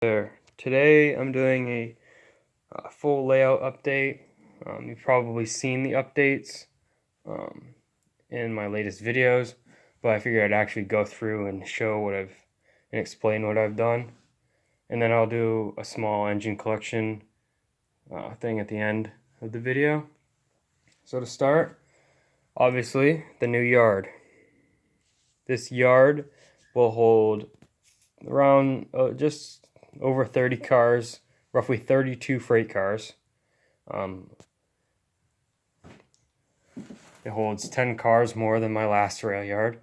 There. Today I'm doing a full layout update. You've probably seen the updates in my latest videos, but I figured I'd actually go through and explain what I've done, and then I'll do a small engine collection thing at the end of the video. So to start, obviously the new yard. This yard will hold around just over 30 cars, roughly 32 freight cars. It holds 10 cars more than my last rail yard.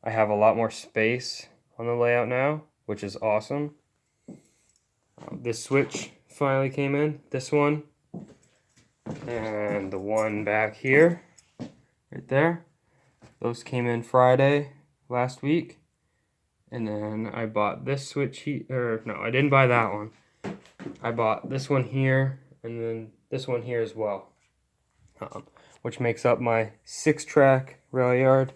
I have a lot more space on the layout now, which is awesome. This switch finally came in, this one, and the one back here, right there. Those came in Friday last week. And then I bought this switch here, no, I didn't buy that one. I bought this one here, and then this one here as well, which makes up my 6-track rail yard.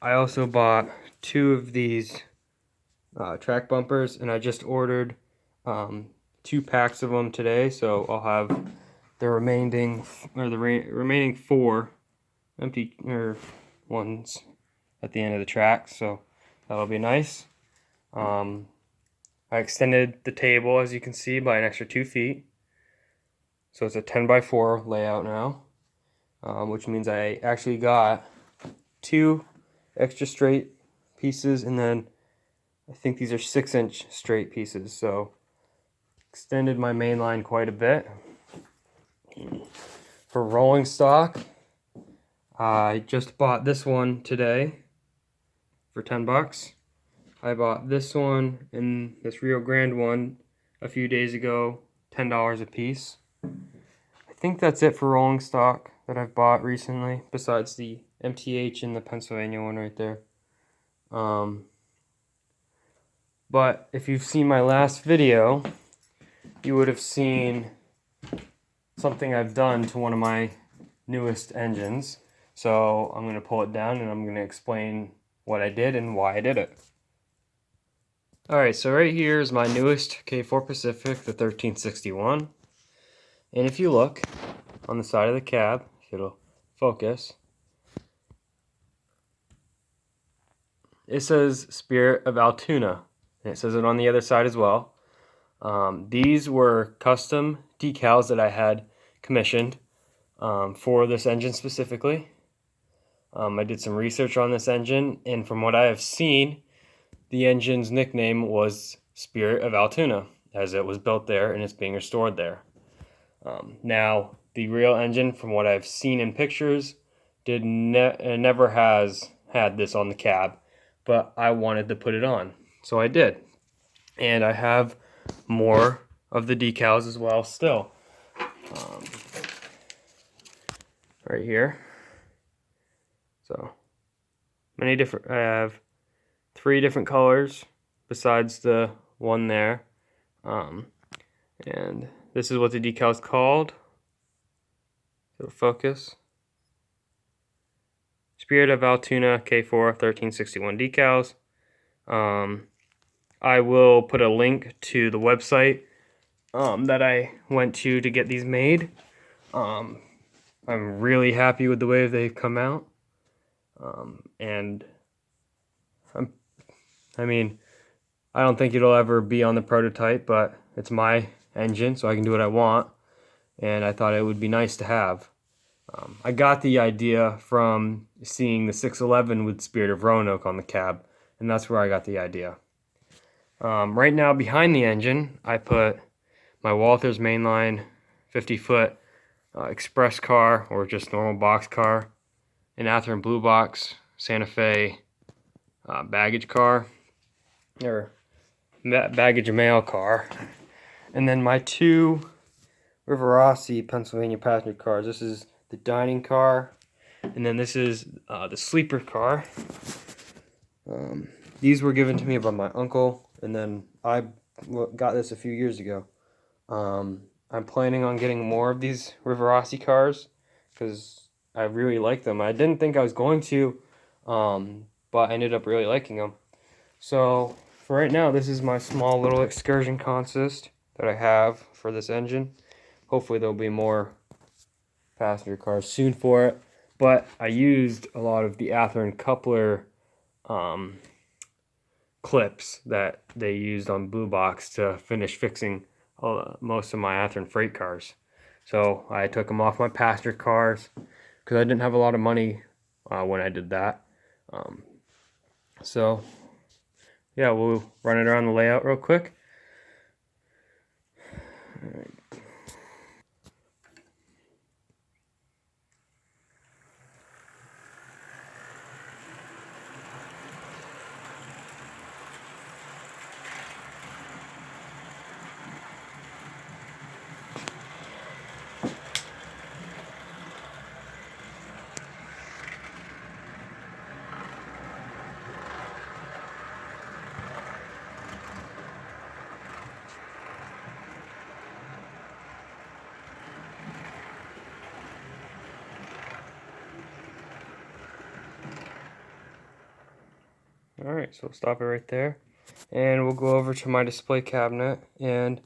I also bought 2 of these track bumpers, and I just ordered 2 packs of them today, so I'll have the remaining 4 empty ones at the end of the track, so that'll be nice. I extended the table, as you can see, by an extra 2 feet. So it's a 10x4 layout now, which means I actually got 2 extra straight pieces, and then I think these are 6-inch straight pieces. So extended my main line quite a bit. For rolling stock, I just bought this one today for $10. I bought this one and this Rio Grande one a few days ago, $10 a piece. I think that's it for rolling stock that I've bought recently, besides the MTH and the Pennsylvania one right there. But if you've seen my last video, you would have seen something I've done to one of my newest engines. So I'm going to pull it down and I'm going to explain what I did and why I did it. Alright, so right here is my newest K4 Pacific, the 1361. And if you look on the side of the cab, if it'll focus, it says Spirit of Altoona. And it says it on the other side as well. These were custom decals that I had commissioned for this engine specifically. I did some research on this engine, and from what I have seen, the engine's nickname was Spirit of Altoona, as it was built there and it's being restored there. Now, the real engine, from what I've seen in pictures, never has had this on the cab, but I wanted to put it on, so I did. And I have more of the decals as well still. Right here. So, many different, I have 3 different colors besides the one there. And this is what the decal is called. So focus. Spirit of Altoona K4 1361 decals. I will put a link to the website that I went to get these made. I'm really happy with the way they've come out. And I don't think it'll ever be on the prototype, but it's my engine, so I can do what I want, and I thought it would be nice to have. I got the idea from seeing the 611 with Spirit of Roanoke on the cab, and that's where I got the idea. Right now, behind the engine, I put my Walthers mainline 50-foot express car, or just normal box car, an Athearn Blue Box Santa Fe baggage car, or baggage mail car, and then my 2 Rivarossi Pennsylvania passenger cars. This is the dining car, and then this is the sleeper car. These were given to me by my uncle, and then I got this a few years ago. I'm planning on getting more of these Rivarossi cars because I really like them. I didn't think I was going to, but I ended up really liking them. So for right now, this is my small little excursion consist that I have for this engine. Hopefully there'll be more passenger cars soon for it. But I used a lot of the Athearn coupler clips that they used on Blue Box to finish fixing most of my Athearn freight cars. So I took them off my passenger cars because I didn't have a lot of money when I did that. So yeah, we'll run it around the layout real quick. All right. Alright, so we'll stop it right there. And we'll go over to my display cabinet and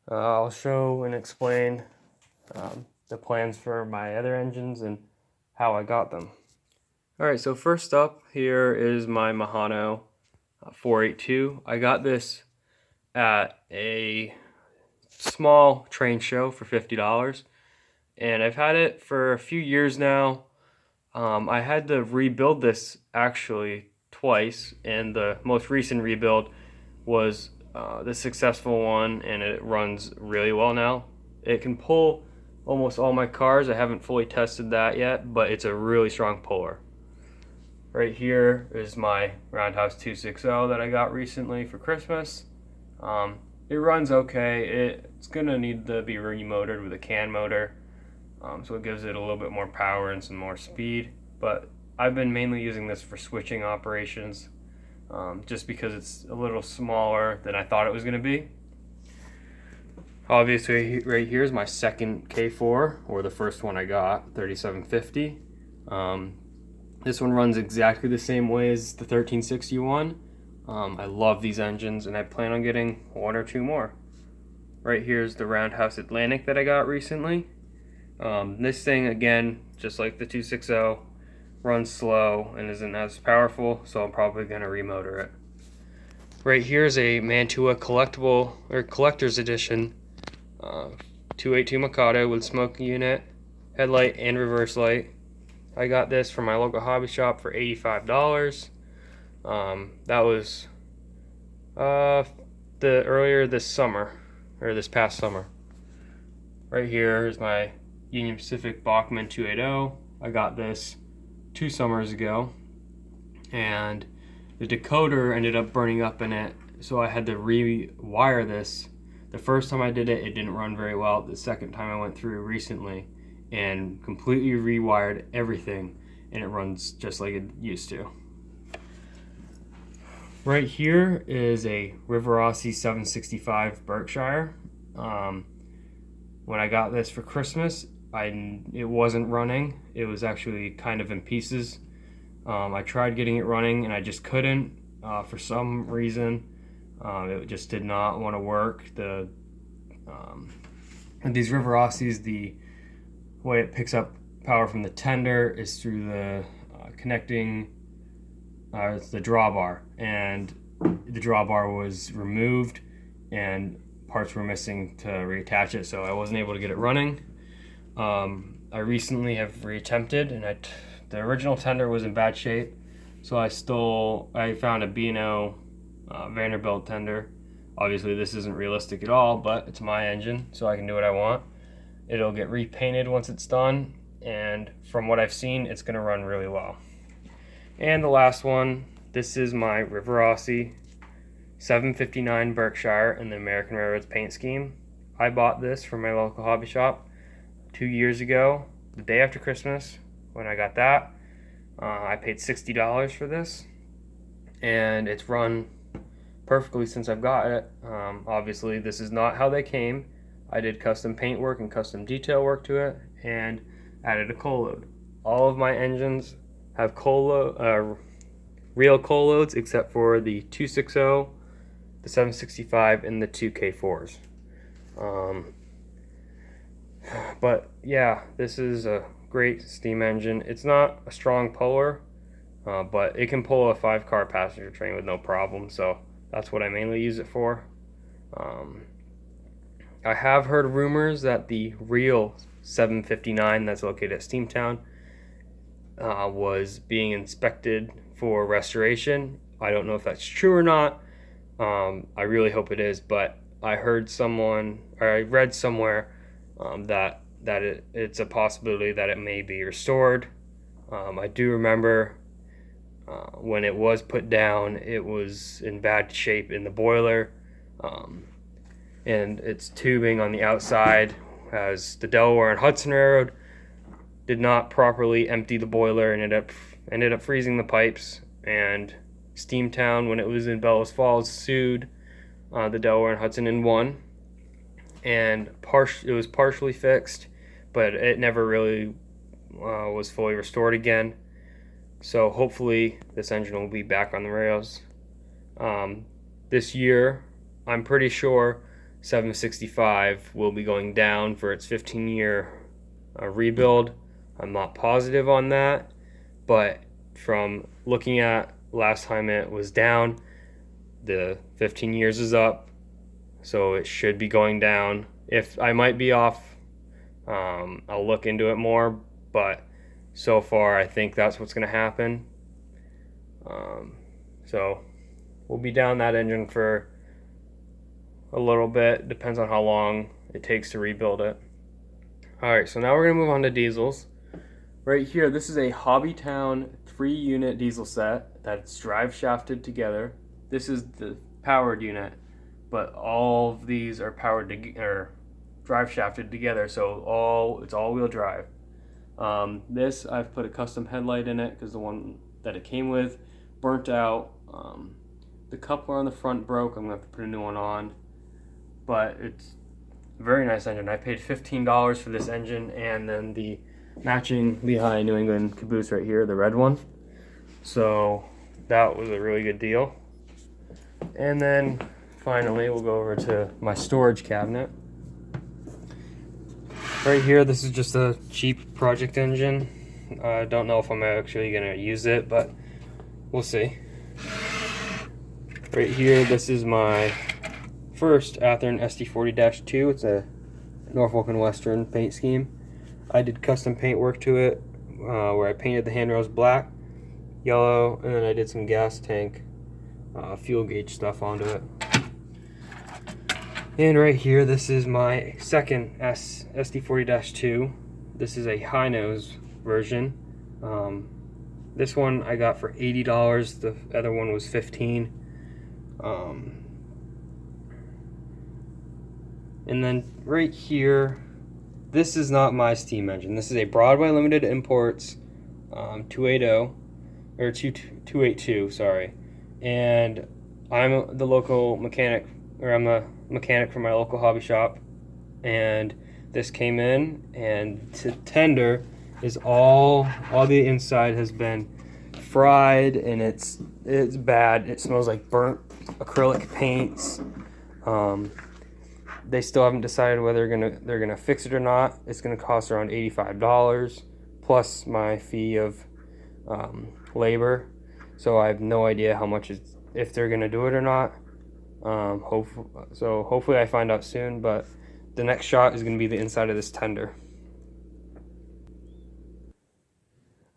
I'll show and explain the plans for my other engines and how I got them. Alright, so first up here is my Mahano 482. I got this at a small train show for $50 and I've had it for a few years now. I had to rebuild this actually twice, and the most recent rebuild was the successful one, and it runs really well now. It can pull almost all my cars. I haven't fully tested that yet, but it's a really strong puller. Right here is my Roundhouse 260 that I got recently for Christmas. It runs okay. It's gonna need to be remotored with a CAN motor, so it gives it a little bit more power and some more speed. But I've been mainly using this for switching operations, just because it's a little smaller than I thought it was gonna be. Obviously, right here is my second K4, or the first one I got, 3750. This one runs exactly the same way as the 1361. I love these engines, and I plan on getting one or two more. Right here is the Roundhouse Atlantic that I got recently. This thing, again, just like the 260, runs slow and isn't as powerful, so I'm probably going to remotor it. Right here is a Mantua collectible, or collector's edition 282 Mikado with smoke unit, headlight, and reverse light. I got this from my local hobby shop for $85. That was earlier this summer, or this past summer. Right here is my Union Pacific Bachmann 280. I got this 2 summers ago, and the decoder ended up burning up in it, so I had to rewire this. The first time I did it, it didn't run very well. The second time I went through recently and completely rewired everything, and it runs just like it used to. Right here is a Rivarossi 765 Berkshire. When I got this for Christmas, it wasn't running. It was actually kind of in pieces. I tried getting it running and I just couldn't. For some reason, it just did not want to work. And these Rivarossis, the way it picks up power from the tender is through the connecting, it's the drawbar, and the drawbar was removed and parts were missing to reattach it, so I wasn't able to get it running. I recently have reattempted, and the original tender was in bad shape, so I found a B&O Vanderbilt tender. Obviously this isn't realistic at all, but it's my engine, so I can do what I want. It'll get repainted once it's done, and from what I've seen, it's going to run really well. And the last one, this is my Rivarossi 759 Berkshire in the American Railroads paint scheme. I bought this from my local hobby shop 2 years ago, the day after Christmas. When I got that, I paid $60 for this, and it's run perfectly since I've got it. Obviously, this is not how they came. I did custom paint work and custom detail work to it, and added a coal load. All of my engines have real coal loads except for the 260, the 765, and the 2K4s. But yeah, this is a great steam engine. It's not a strong puller, but it can pull a 5-car passenger train with no problem, so that's what I mainly use it for. I have heard rumors that the real 759 that's located at Steamtown was being inspected for restoration. I don't know if that's true or not. I really hope it is, but I heard someone, or I read somewhere that it's a possibility that it may be restored. I do remember when it was put down, it was in bad shape in the boiler, and its tubing on the outside, as the Delaware and Hudson Railroad did not properly empty the boiler and ended up freezing the pipes. And Steamtown, when it was in Bellows Falls, sued the Delaware and Hudson and won. And it was partially fixed, but it never really was fully restored again. So hopefully this engine will be back on the rails. This year, I'm pretty sure 765 will be going down for its 15-year rebuild. I'm not positive on that, but from looking at last time it was down, the 15 years is up, so it should be going down. If I might be off, I'll look into it more, but so far I think that's what's going to happen. So we'll be down that engine for a little bit, depends on how long it takes to rebuild it. Alright, so now we're going to move on to diesels. Right here, this is a Hobbytown 3-unit diesel set that's drive shafted together. This is the powered unit, but all of these are drive shafted together, so it's all-wheel drive. This, I've put a custom headlight in it because the one that it came with burnt out. The coupler on the front broke. I'm going to have to put a new one on. But it's a very nice engine. I paid $15 for this engine and then the matching Lehigh New England caboose right here, the red one. So that was a really good deal. And then finally we'll go over to my storage cabinet. Right here, this is just a cheap project engine. I don't know if I'm actually going to use it, but we'll see. Right here, this is my first Athearn SD40-2. It's a Norfolk & Western paint scheme. I did custom paint work to it, where I painted the handrails black, yellow, and then I did some gas tank fuel gauge stuff onto it. And right here, this is my second SD40-2. This is a high nose version. This one I got for $80. The other one was $15. And then right here, this is not my steam engine. This is a Broadway Limited Imports 282, sorry. And I'm the local mechanic, or I'm a mechanic from my local hobby shop. And this came in, and to tender is all the inside has been fried, and it's bad. It smells like burnt acrylic paints. They still haven't decided whether they're gonna fix it or not. It's gonna cost around $85 plus my fee of labor. So I have no idea how much if they're gonna do it or not. Hopefully I find out soon. But the next shot is gonna be the inside of this tender.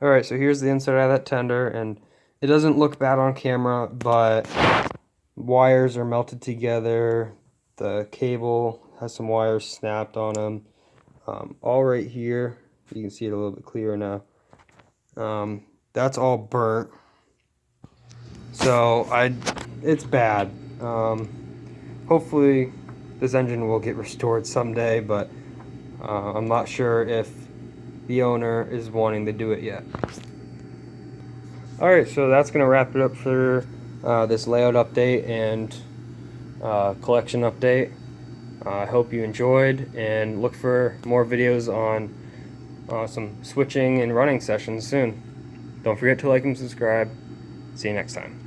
All right, so here's the inside of that tender, and it doesn't look bad on camera, but wires are melted together. The cable has some wires snapped on them. All right here, you can see it a little bit clearer now. That's all burnt. So it's bad. Hopefully this engine will get restored someday, but I'm not sure if the owner is wanting to do it yet. Alright, so that's going to wrap it up for this layout update and collection update. I hope you enjoyed, and look for more videos on some switching and running sessions soon. Don't forget to like and subscribe. See you next time.